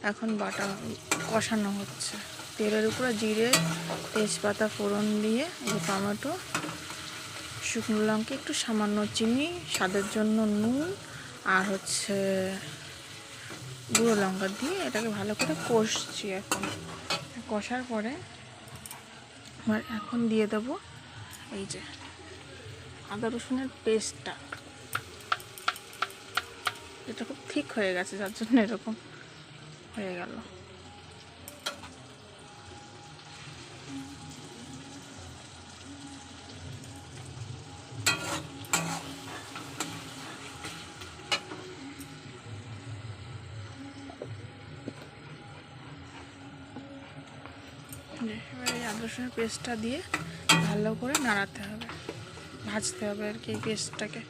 এখন বাটা কষানো হচ্ছে। তেলের উপরে জিরে তেজপাতা ফোড়ন দিয়ে টমেটো, শুকনো লঙ্কা, একটু সামান্য চিনি, স্বাদের জন্য নুন আর গুঁড়ো লঙ্কা দিয়ে এটাকে ভালো করে কষছি। এখন কষার পরে এখন দিয়ে দেবো এই যে আদা রসুনের পেস্টটা। এটা খুব ঠিক হয়ে গেছে, যার জন্য এরকম হয়ে গেল। এবার এই আদা রসুনের পেস্টটা দিয়ে ভালো করে নাড়াতে হবে, ভাজতে হবে আর কি এই পেস্টটাকে।